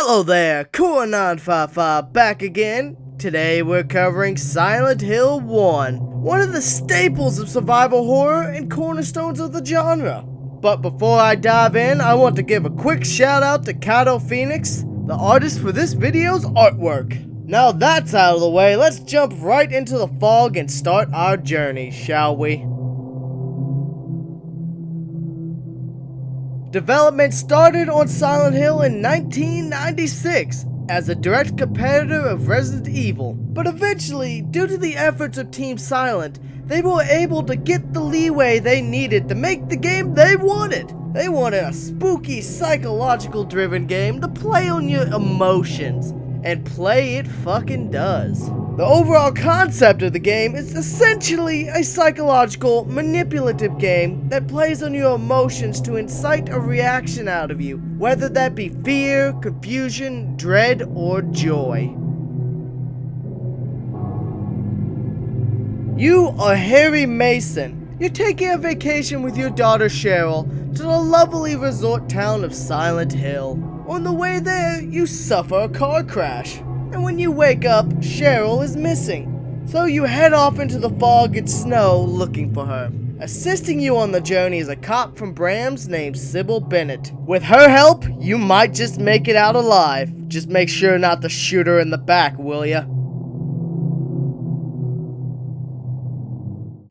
Hello there, Core955 back again. Today we're covering Silent Hill 1, one of the staples of survival horror and cornerstones of the genre. But before I dive in, I want to give a quick shout out to Kato Phoenix, the artist for this video's artwork. Now that's out of the way, let's jump right into the fog and start our journey, shall we? Development started on Silent Hill in 1996 as a direct competitor of Resident Evil, but eventually, due to the efforts of Team Silent, they were able to get the leeway they needed to make the game they wanted. They wanted a spooky, psychological driven game to play on your emotions, and play it fucking does. The overall concept of the game is essentially a psychological, manipulative game that plays on your emotions to incite a reaction out of you, whether that be fear, confusion, dread, or joy. You are Harry Mason. You're taking a vacation with your daughter Cheryl to the lovely resort town of Silent Hill. On the way there, you suffer a car crash. And when you wake up, Cheryl is missing. So you head off into the fog and snow looking for her. Assisting you on the journey is a cop from Brams named Sybil Bennett. With her help, you might just make it out alive. Just make sure not to shoot her in the back, will ya?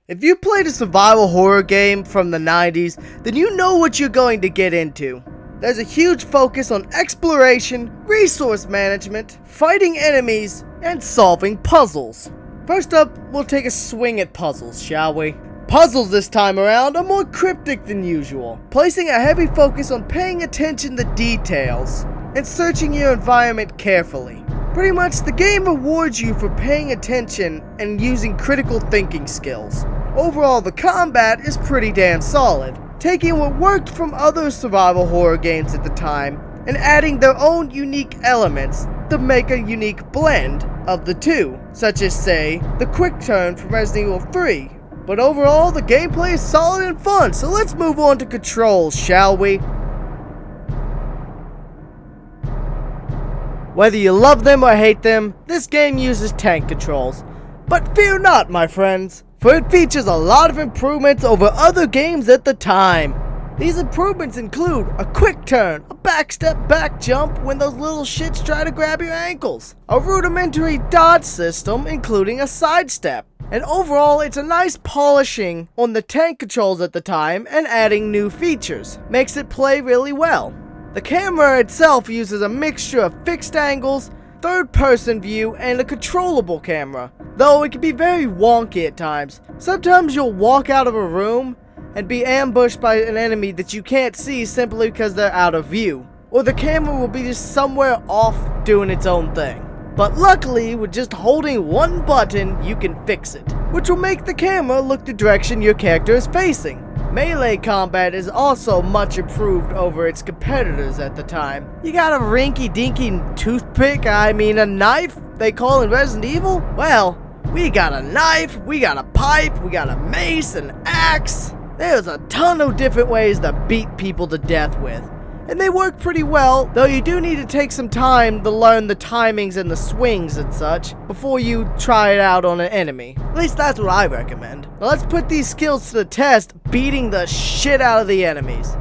If you played a survival horror game from the 90s, then you know what you're going to get into. There's a huge focus on exploration, resource management, fighting enemies, and solving puzzles. First up, we'll take a swing at puzzles, shall we? Puzzles this time around are more cryptic than usual, placing a heavy focus on paying attention to details and searching your environment carefully. Pretty much, the game rewards you for paying attention and using critical thinking skills. Overall, the combat is pretty damn solid, taking what worked from other survival horror games at the time and adding their own unique elements to make a unique blend of the two, such as, say, the quick turn from Resident Evil 3. But overall, the gameplay is solid and fun, so let's move on to controls, shall we? Whether you love them or hate them, this game uses tank controls. But fear not, my friends, for it features a lot of improvements over other games at the time. These improvements include a quick turn, a backstep back jump when those little shits try to grab your ankles, a rudimentary dodge system including a sidestep, and overall it's a nice polishing on the tank controls at the time and adding new features. Makes it play really well. The camera itself uses a mixture of fixed angles, third-person view, and a controllable camera, though it can be very wonky at times. Sometimes you'll walk out of a room and be ambushed by an enemy that you can't see simply because they're out of view, or the camera will be just somewhere off doing its own thing. But luckily, with just holding one button, you can fix it, which will make the camera look the direction your character is facing. Melee combat is also much improved over its competitors at the time. You got a rinky-dinky toothpick, a knife, they call in Resident Evil? Well, we got a knife, we got a pipe, we got a mace, an axe. There's a ton of different ways to beat people to death with. And they work pretty well, though you do need to take some time to learn the timings and the swings and such before you try it out on an enemy. At least that's what I recommend. Now let's put these skills to the test, beating the shit out of the enemies.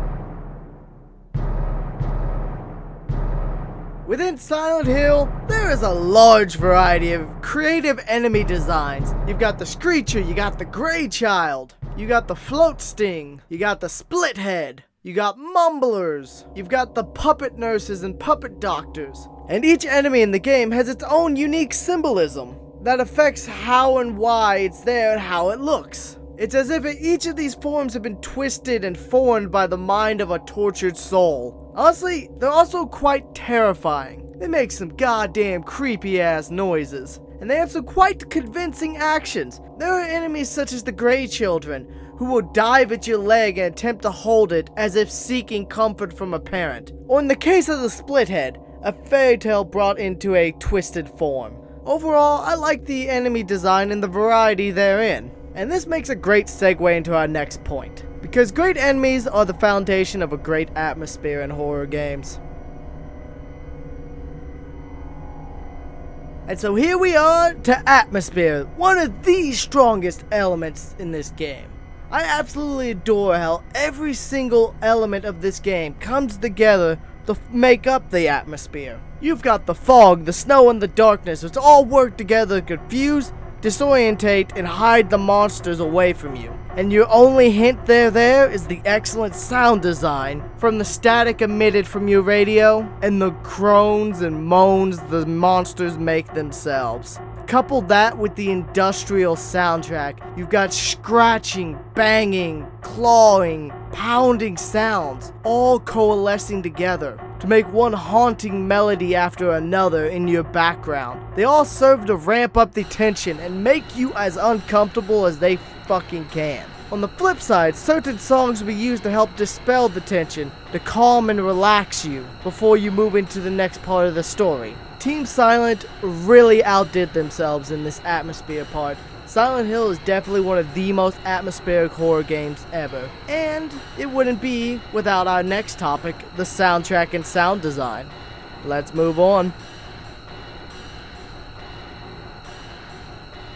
Within Silent Hill, there is a large variety of creative enemy designs. You've got the Screecher, you got the Grey Child, you got the Float Sting, you got the Split Head, you got mumblers, you've got the puppet nurses and puppet doctors. And each enemy in the game has its own unique symbolism that affects how and why it's there and how it looks. It's as if each of these forms have been twisted and formed by the mind of a tortured soul. Honestly, they're also quite terrifying. They make some goddamn creepy ass noises, and they have some quite convincing actions. There are enemies such as the Grey Children, who will dive at your leg and attempt to hold it as if seeking comfort from a parent. Or in the case of the Split Head, a fairy tale brought into a twisted form. Overall, I like the enemy design and the variety therein. And this makes a great segue into our next point, because great enemies are the foundation of a great atmosphere in horror games. And so here we are to atmosphere, one of the strongest elements in this game. I absolutely adore how every single element of this game comes together to make up the atmosphere. You've got the fog, the snow, and the darkness, which all work together to confuse, disorientate, and hide the monsters away from you. And your only hint there is the excellent sound design, from the static emitted from your radio, and the groans and moans the monsters make themselves. Couple that with the industrial soundtrack, you've got scratching, banging, clawing, pounding sounds, all coalescing together to make one haunting melody after another in your background. They all serve to ramp up the tension and make you as uncomfortable as they fucking can. On the flip side, certain songs will be used to help dispel the tension, to calm and relax you before you move into the next part of the story. Team Silent really outdid themselves in this atmosphere part. Silent Hill is definitely one of the most atmospheric horror games ever. And it wouldn't be without our next topic, the soundtrack and sound design. Let's move on.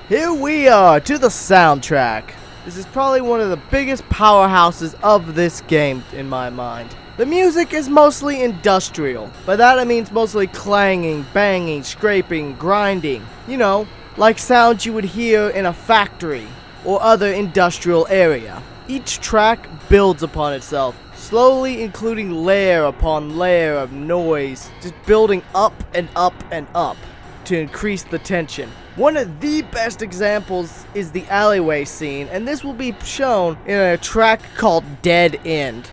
Here we are to the soundtrack. This is probably one of the biggest powerhouses of this game in my mind. The music is mostly industrial. By that I mean mostly clanging, banging, scraping, grinding. You know, like sounds you would hear in a factory or other industrial area. Each track builds upon itself, slowly including layer upon layer of noise, just building up and up and up to increase the tension. One of the best examples is the alleyway scene, and this will be shown in a track called Dead End.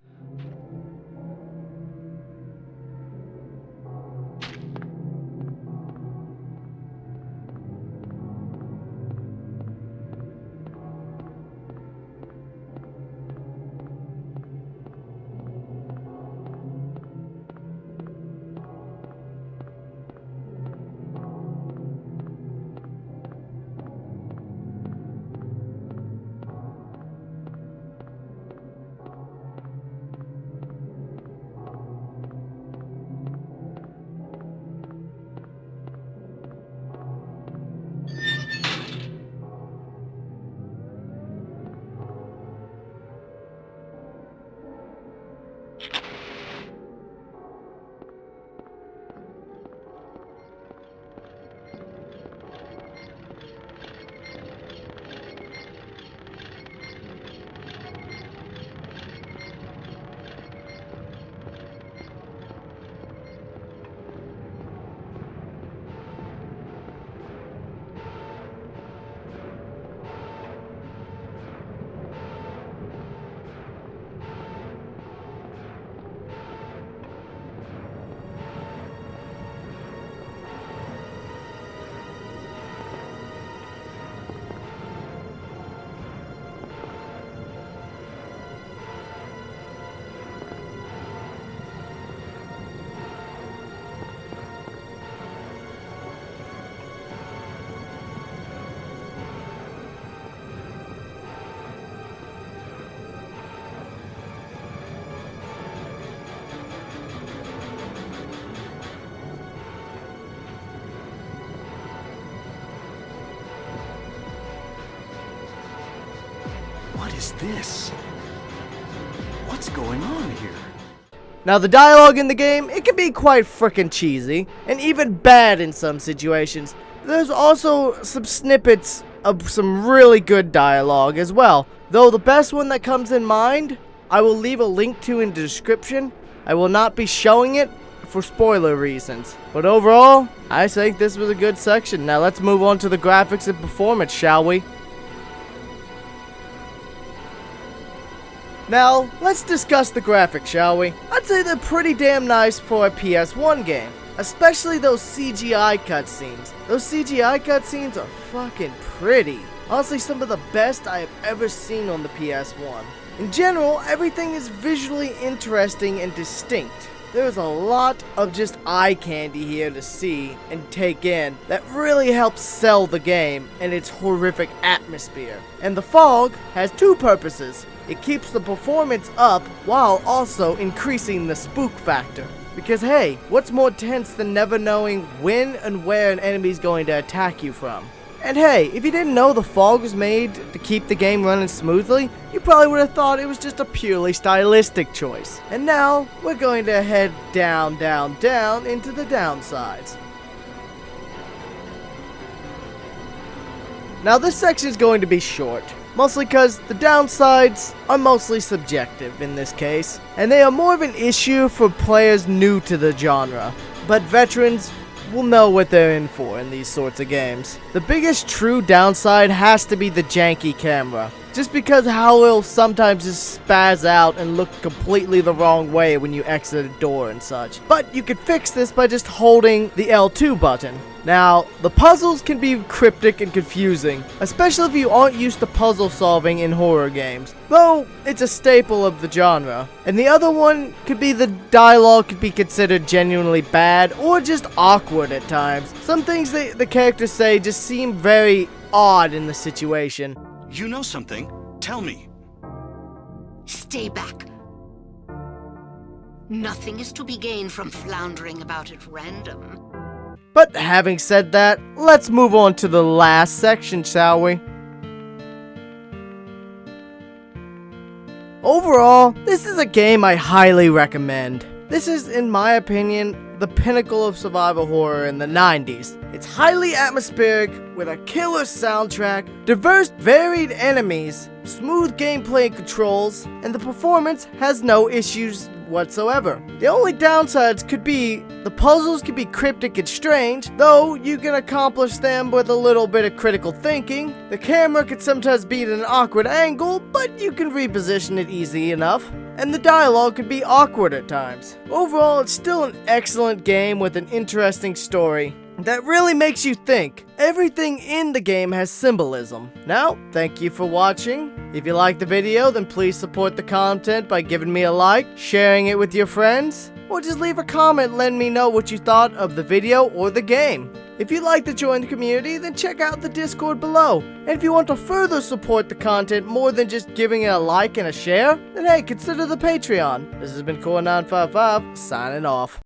What is this? What's going on here? Now the dialogue in the game, it can be quite frickin' cheesy, and even bad in some situations. There's also some snippets of some really good dialogue as well. Though the best one that comes in mind, I will leave a link to in the description. I will not be showing it for spoiler reasons. But overall, I think this was a good section. Now let's move on to the graphics and performance, shall we? Now, let's discuss the graphics, shall we? I'd say they're pretty damn nice for a PS1 game. Especially those CGI cutscenes. Those CGI cutscenes are fucking pretty. Honestly, some of the best I have ever seen on the PS1. In general, everything is visually interesting and distinct. There is a lot of just eye candy here to see and take in that really helps sell the game and its horrific atmosphere. And the fog has two purposes. It keeps the performance up while also increasing the spook factor. Because hey, what's more tense than never knowing when and where an enemy's going to attack you from? And hey, if you didn't know the fog was made to keep the game running smoothly, you probably would have thought it was just a purely stylistic choice. And now, we're going to head down, down, down into the downsides. Now this section is going to be short, mostly because the downsides are mostly subjective in this case, and they are more of an issue for players new to the genre, but veterans will know what they're in for in these sorts of games. The biggest true downside has to be the janky camera, just because how it'll sometimes just spaz out and look completely the wrong way when you exit a door and such. But you could fix this by just holding the L2 button. Now, the puzzles can be cryptic and confusing, especially if you aren't used to puzzle solving in horror games, though it's a staple of the genre. And the other one could be the dialogue could be considered genuinely bad or just awkward at times. Some things the characters say just seem very odd in the situation. You know something? Tell me. Stay back. Nothing is to be gained from floundering about at random. But having said that, let's move on to the last section, shall we? Overall, this is a game I highly recommend. This is, in my opinion, the pinnacle of survival horror in the 90s. It's highly atmospheric, with a killer soundtrack, diverse, varied enemies, smooth gameplay and controls, and the performance has no issues whatsoever. The only downsides could be the puzzles could be cryptic and strange, though you can accomplish them with a little bit of critical thinking. The camera could sometimes be at an awkward angle, but you can reposition it easy enough. And the dialogue could be awkward at times. Overall, it's still an excellent game with an interesting story that really makes you think. Everything in the game has symbolism. Now, thank you for watching. If you liked the video, then please support the content by giving me a like, sharing it with your friends, or just leave a comment letting me know what you thought of the video or the game. If you'd like to join the community, then check out the Discord below. And if you want to further support the content more than just giving it a like and a share, then hey, consider the Patreon. This has been Core955, signing off.